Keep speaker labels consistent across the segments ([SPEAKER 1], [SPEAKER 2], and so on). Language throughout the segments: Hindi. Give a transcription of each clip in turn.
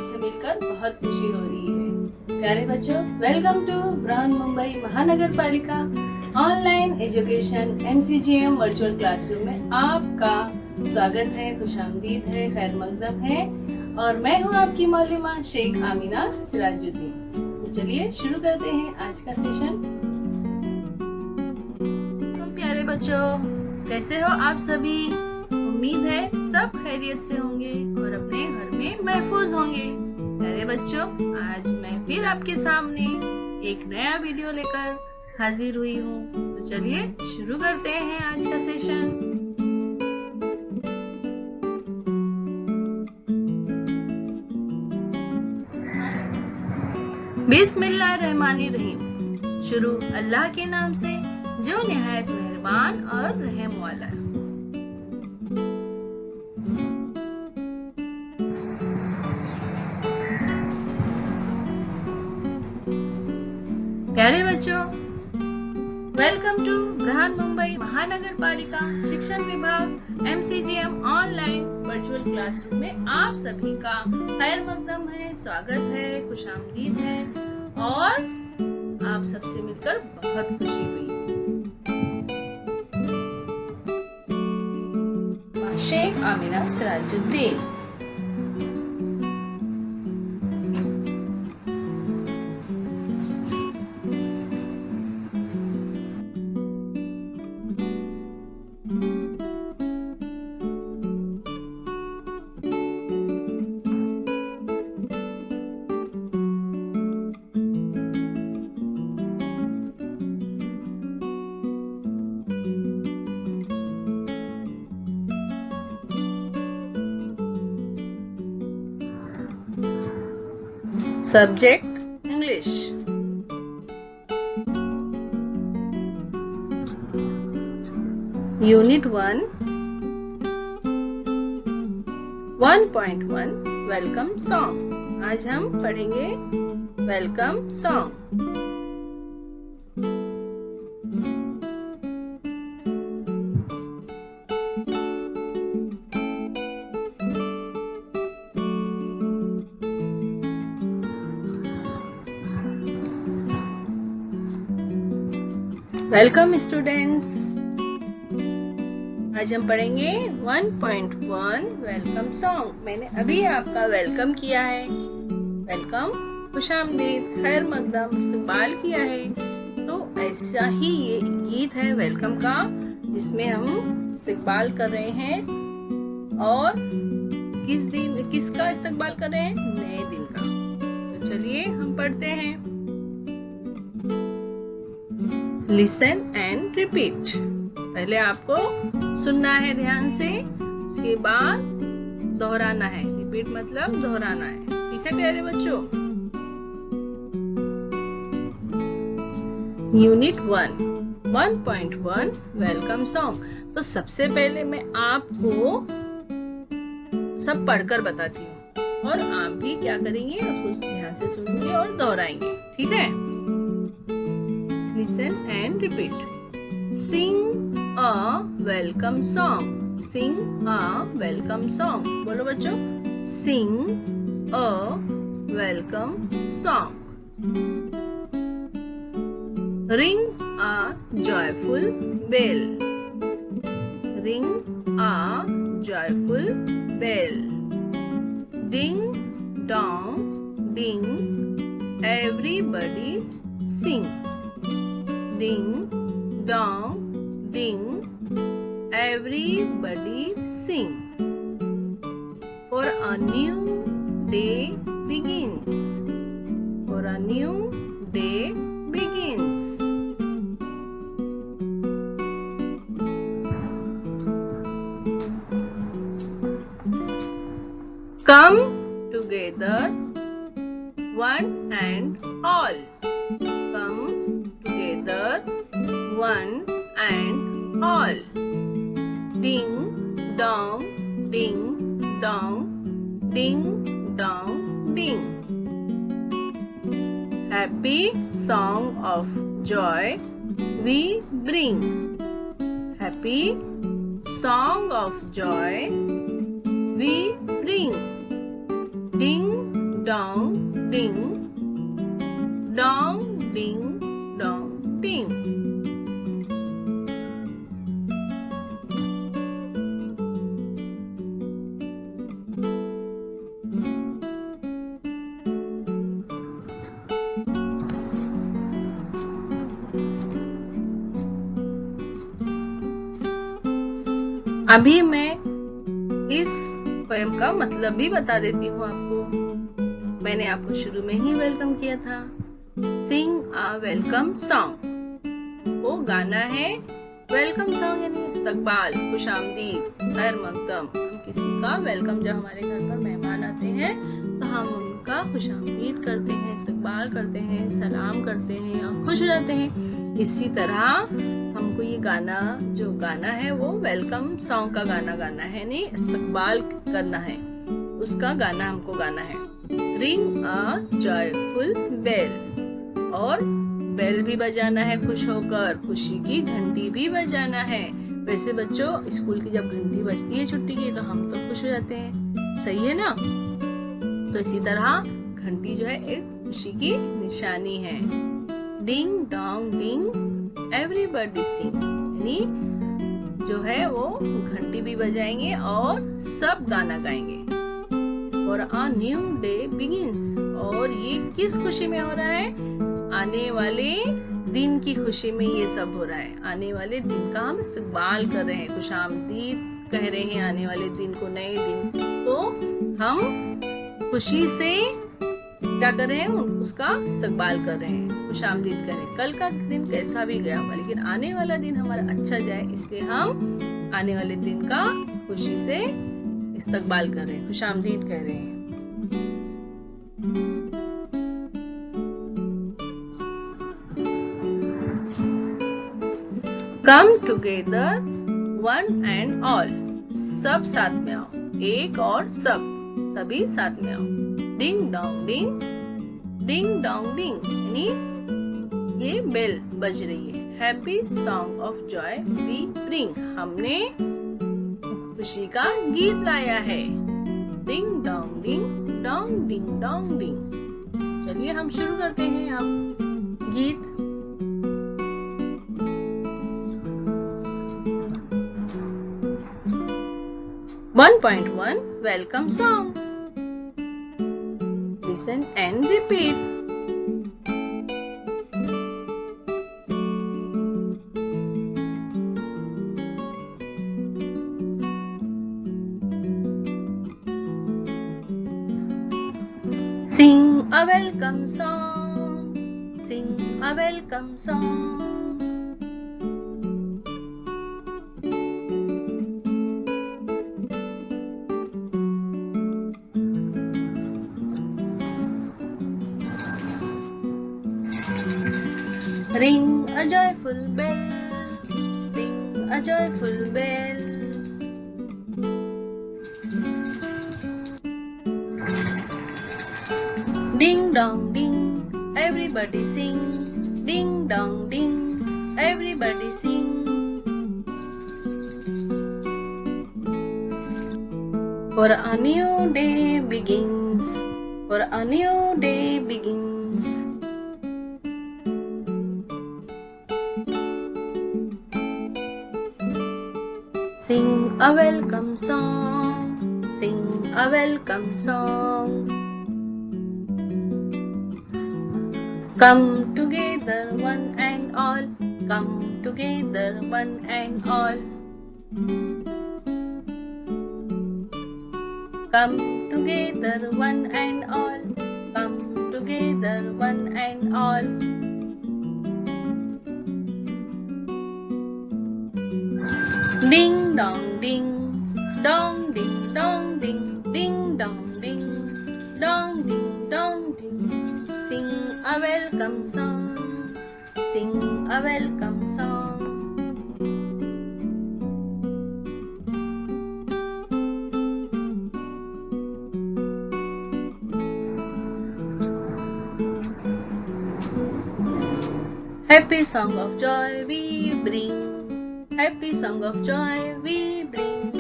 [SPEAKER 1] आपसे मिलकर बहुत खुशी हो रही है। प्यारे बच्चों, वेलकम टू बृहन्मुंबई महानगर पालिका online education MCGM virtual classroom में आपका स्वागत है, खुशामदीद है, खैर मकदम है और मैं हूँ आपकी मौलिमा शेख आमिना सिराजुद्दीन। तो चलिए शुरू करते हैं आज का सेशन। तुम प्यारे बच्चों, कैसे हो आप सभी? उम्मीद है सब खैरियत से होंगे और अपने घर में महफूज होंगे। प्यारे बच्चों, आज मैं फिर आपके सामने एक नया वीडियो लेकर हाजिर हुई हूँ। तो चलिए शुरू करते हैं आज का सेशन। बिस्मिल्लाहिर्रहमानिर्रहीम। शुरू अल्लाह के नाम से जो निहायत मेहरबान और रहम वाला है। प्यारे बच्चों, वेलकम टू बृहन्मुंबई महानगर पालिका शिक्षण विभाग MCGM ऑनलाइन वर्चुअल क्लासरूम में आप सभी का खैर मकदम है, स्वागत है, खुशामदीद है और आप सबसे मिलकर बहुत खुशी हुई। Sheikh Amina Sirajuddin. Subject English. Unit 1 1.1 Welcome Song। आज हम पढ़ेंगे Welcome Song। वेलकम स्टूडेंट्स, आज हम पढ़ेंगे 1.1 वेलकम सॉन्ग। मैंने अभी आपका वेलकम किया है, वेलकम खुशामदीद, खैर मकदम, इस्तकबाल किया है। तो ऐसा ही ये गीत है वेलकम का, जिसमें हम इस्तकबाल कर रहे हैं और किसका इस्तकबाल कर रहे हैं? नए दिन का। तो चलिए हम पढ़ते हैं। Listen and repeat. पहले आपको सुनना है ध्यान से, उसके बाद दोहराना है। रिपीट मतलब दोहराना है, ठीक है प्यारे बच्चों? Unit 1 welcome song. तो सबसे पहले मैं आपको सब पढ़कर बताती हूँ और आप भी क्या करेंगे, उसको ध्यान से सुनेंगे और दोहराएंगे, ठीक है? Listen and repeat. Sing a welcome song. Sing a welcome song. बोलो बच्चों, sing a welcome song. Ring a joyful bell. Ring a joyful bell. Ding dong ding, everybody sing. Ding dong ding, everybody sing. For a new day begins. For a new day begins. Come together, one and all. Come together, one and all. Ding dong ding dong, ding dong ding. Happy song of joy we bring. Happy song of joy we bring. Ding dong, ding. Dong, ding, dong, ding. अभी मैं इस पोएम का मतलब भी बता देती हूँ आपको। मैंने आपको शुरू में ही वेलकम किया था। सिंग अ वेलकम सॉन्ग, वो गाना है वेलकम सॉन्ग, यानी इस्तकबाल, खुशामदीद, खैर मकदम। हम किसी का वेलकम, जब हमारे घर पर मेहमान आते हैं तो हम उनका खुशामदीद करते हैं, इस्तकबाल करते हैं, सलाम करते हैं और खुश हो जाते हैं। इसी तरह हमको ये गाना, जो गाना है वो वेलकम सॉन्ग का गाना है, नहीं इस्तकबाल करना है, उसका गाना हमको गाना है। रिंग अ जॉयफुल बेल, और बेल भी बजाना है खुश होकर, खुशी की घंटी भी बजाना है। वैसे बच्चों, स्कूल की जब घंटी बजती है छुट्टी की तो हम तो खुश हो जाते हैं, सही है ना। तो इसी तरह घंटी जो है एक खुशी की निशानी है। डिंग डोंग डिंग एवरीबॉडी सिंग, यानी जो है वो घंटी भी बजाएंगे और सब गाना गाएंगे। और अ न्यू डे बिगिंस, और ये किस खुशी में हो रहा है? आने वाले दिन की खुशी में ये सब हो रहा है। आने वाले दिन का हम इस्तकबाल कर रहे हैं, खुशामदीद कह रहे हैं आने वाले दिन को, नए दिन को हम खुशी से क्या कर रहे हैं? उसका इस्तकबाल कर रहे हैं, खुशामदीद कर रहे हैं। कल का दिन कैसा भी गया होगा, लेकिन आने वाला दिन हमारा अच्छा जाए, इसलिए हम आने वाले दिन का खुशी से इस्तकबाल कर रहे हैं, खुशामदीद कह रहे हैं। Come together one and all, सब साथ में आओ, एक और सब, सभी साथ में आओ। डिंग डोंग डिंग, डिंग डोंग डिंग, यानी ये बेल बज रही है। Happy song of joy we bring, हमने खुशी का गीत लाया है। Ding dong ding, dong ding dong ding. चलिए हम शुरू करते हैं अब गीत। One 1.1 Welcome Song. Listen and repeat. Sing a welcome song. Sing a welcome song. Ring a joyful bell, ring a joyful bell. Ding dong ding, everybody sing. Ding dong ding, everybody sing. For a new day begins, for a new day begins. Sing a welcome song, sing a welcome song. Come together one and all, come together one and all. Come together one and all, come together one and all. Ding dong ding, dong ding dong ding, ding dong ding, dong ding dong ding. Sing a welcome song, sing a welcome song. Happy song of joy we bring, happy song of joy we bring.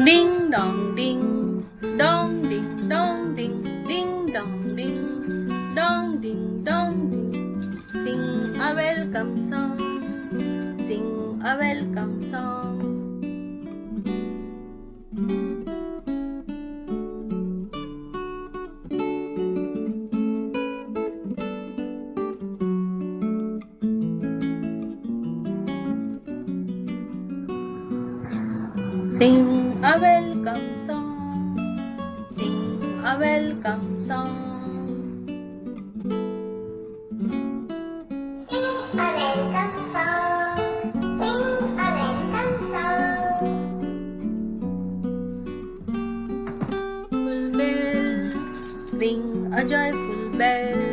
[SPEAKER 1] Ding dong ding, dong Sing a welcome song. Sing a welcome song.
[SPEAKER 2] Sing a welcome song. Sing a welcome song.
[SPEAKER 1] Full bell, ring a joyful bell.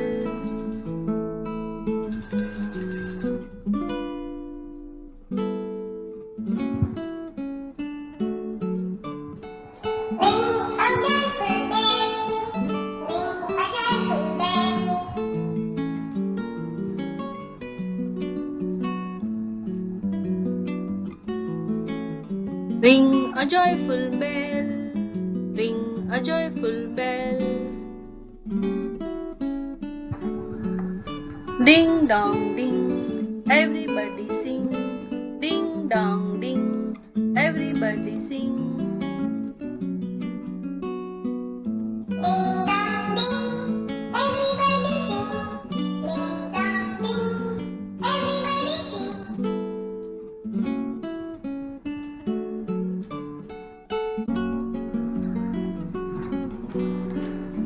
[SPEAKER 1] Ring a joyful bell, ring a joyful bell. Ding dong ding, everybody sing. Ding dong ding, everybody sing.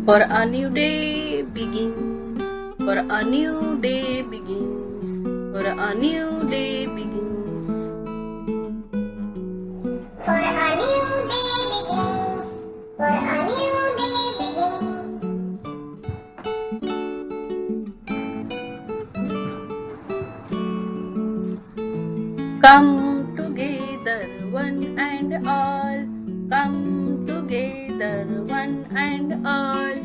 [SPEAKER 1] For a new day begins, for a new day begins, for a new day begins.
[SPEAKER 2] For a new day begins, for a new day begins.
[SPEAKER 1] Come together one and all, come together one and all.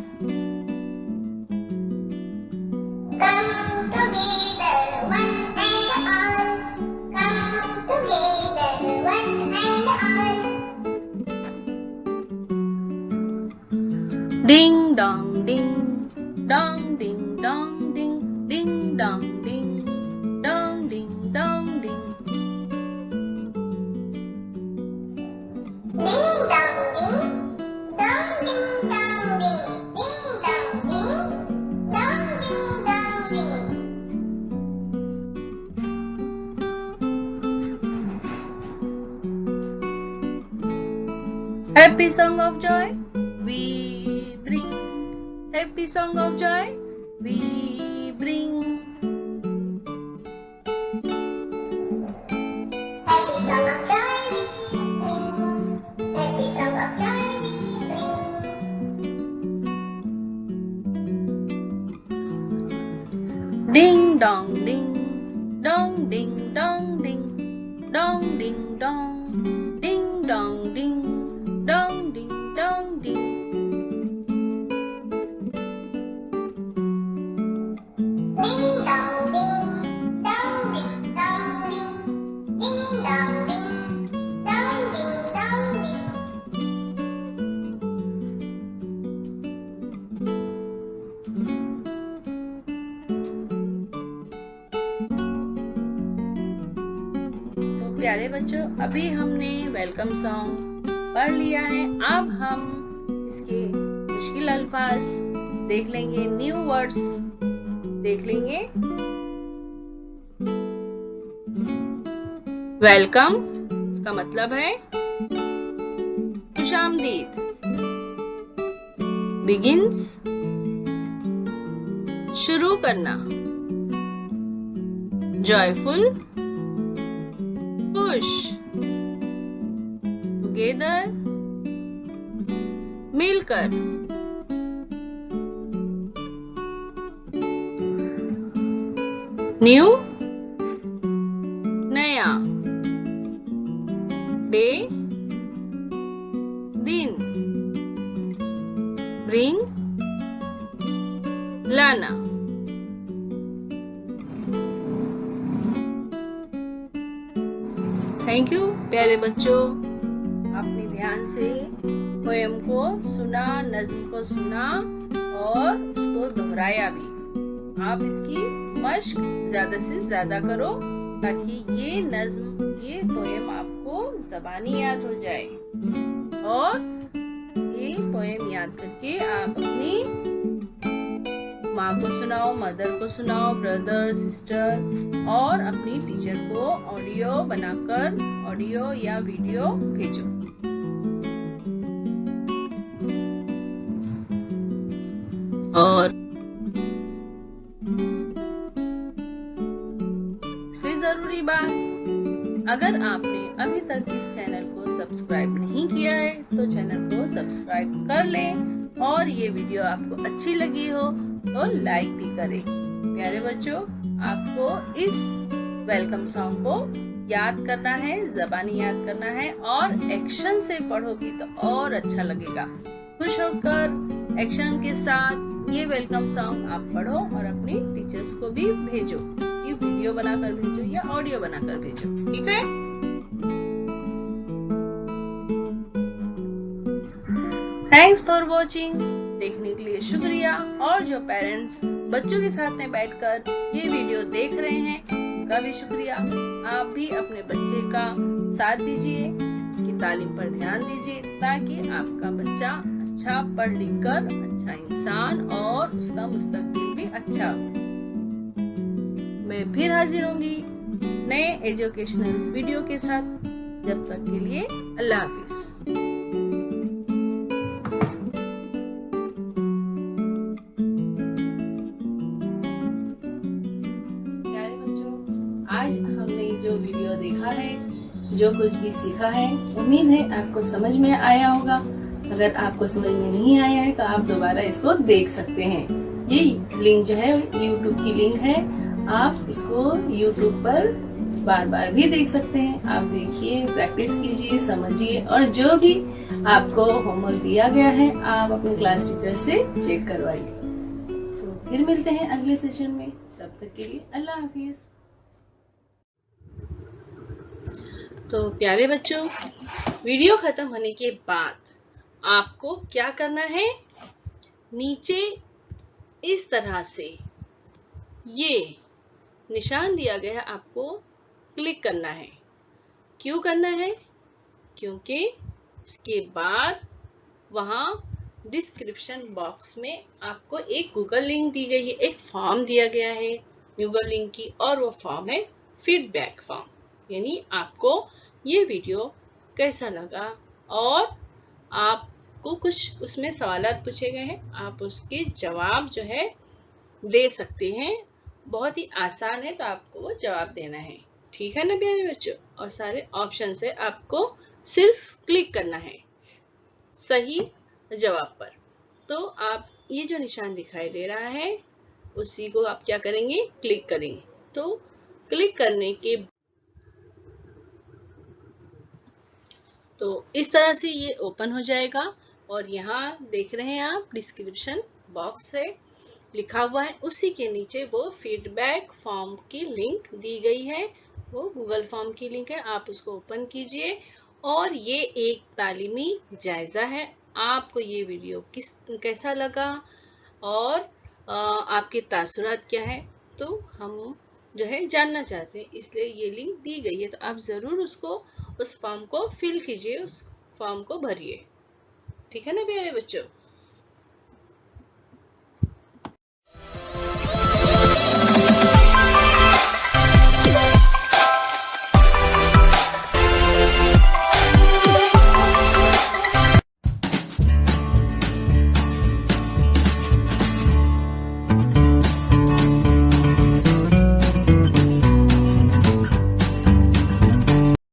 [SPEAKER 2] Come together one and all, come together one and all.
[SPEAKER 1] Ding dong ding, dong ding dong ding, ding dong ding, dong ding dong ding.
[SPEAKER 2] Ding dong ding, dong ding dong ding, ding dong ding, dong ding dong ding.
[SPEAKER 1] Happy song of joy we bring, happy song of joy we bring.
[SPEAKER 2] Happy song of joy we bring, happy song of joy we bring.
[SPEAKER 1] Ding dong ding, dong ding dong ding, dong ding dong, ding dong ding, dong ding dong ding.
[SPEAKER 2] Ding dong ding, dong ding dong ding, ding dong ding, dong ding dong ding.
[SPEAKER 1] तो प्यारे बच्चों, अभी हमने वेलकम सॉन्ग पढ़ लिया है। अब हम इसके मुश्किल अल्फाज देख लेंगे, न्यू वर्ड्स देख लेंगे। वेलकम इसका मतलब है खुशामदीद। बिगिंस शुरू करना। जॉयफुल खुश। टुगेदर मिलकर। न्यू नया। डे दिन। ब्रिंग लाना। थैंक यू प्यारे बच्चों, आपने ध्यान से पोएम को सुना, नज्म को सुना और उसको दोहराया भी। आप इसकी मश्क ज्यादा से ज्यादा करो ताकि ये नज्म, ये पोएम आपको ज़बानी याद हो जाए और ये पोएम याद करके आप अपनी माँ को सुनाओ, मदर को सुनाओ, ब्रदर, सिस्टर और अपनी टीचर को ऑडियो बनाकर ऑडियो या वीडियो भेजो। और सबसे जरूरी बात, अगर आपने अभी तक इस चैनल को सब्सक्राइब नहीं किया है तो चैनल को सब्सक्राइब कर लें और ये वीडियो आपको अच्छी लगी हो तो लाइक भी करें। प्यारे बच्चों, आपको इस वेलकम सॉन्ग को याद करना है, जबानी याद करना है और एक्शन से पढ़ोगी तो और अच्छा लगेगा। खुश होकर एक्शन के साथ ये वेलकम सॉन्ग आप पढ़ो और अपनी टीचर्स को भी भेजो। ये वीडियो बनाकर भेजो या ऑडियो बनाकर भेजो, ठीक है? Thanks for watching. देखने के लिए शुक्रिया। और जो पेरेंट्स बच्चों के साथ में बैठकर ये वीडियो देख रहे हैं उनका भी शुक्रिया। आप भी अपने बच्चे का साथ दीजिए, उसकी तालीम पर ध्यान दीजिए ताकि आपका बच्चा अच्छा पढ़ लिख कर अच्छा इंसान और उसका मुस्तकबिल भी अच्छा हो। मैं फिर हाजिर होंगी नए एजुकेशनल वीडियो के साथ। जब तक के लिए अल्लाह हाफिज। आज हमने जो वीडियो देखा है, जो कुछ भी सीखा है, उम्मीद है आपको समझ में आया होगा। अगर आपको समझ में नहीं आया है तो आप दोबारा इसको देख सकते हैं। ये लिंक जो है YouTube की लिंक है, आप इसको YouTube पर बार बार भी देख सकते हैं। आप देखिए, प्रैक्टिस कीजिए, समझिए और जो भी आपको होमवर्क दिया गया है आप अपने क्लास टीचर से चेक करवाइए। तो फिर मिलते हैं अगले सेशन में, तब तक के लिए अल्लाह हाफिज। तो प्यारे बच्चों, वीडियो खत्म होने के बाद आपको क्या करना है, नीचे इस तरह से ये निशान दिया गया है, आपको क्लिक करना है। क्यों करना है? क्योंकि उसके बाद वहां डिस्क्रिप्शन बॉक्स में आपको एक गूगल लिंक दी गई है, एक फॉर्म दिया गया है गूगल लिंक की, और वो फॉर्म है फीडबैक फॉर्म। यानी आपको ये वीडियो कैसा लगा और आपको कुछ उसमें सवालात पूछे गए हैं, आप उसके जवाब जो है दे सकते हैं। बहुत ही आसान है, तो आपको वो जवाब देना है, ठीक है ना प्यारे बच्चों? और सारे ऑप्शन से आपको सिर्फ क्लिक करना है सही जवाब पर। तो आप ये जो निशान दिखाई दे रहा है उसी को आप क्या करेंगे, क्लिक करेंगे। तो क्लिक करने के तो इस तरह से ये ओपन हो जाएगा और यहाँ देख रहे हैं आप डिस्क्रिप्शन बॉक्स है लिखा हुआ है, उसी के नीचे वो फीडबैक फॉर्म की लिंक दी गई है, वो गूगल फॉर्म की लिंक है। आप उसको ओपन कीजिए और ये एक तालीमी जायजा है, आपको ये वीडियो कैसा लगा और आपके तासुरात क्या है, तो हम जो है जानना चाहते हैं, इसलिए ये लिंक दी गई है। तो आप जरूर उस फॉर्म को फिल कीजिए, उस फॉर्म को भरिए, ठीक है ना प्यारे बच्चों?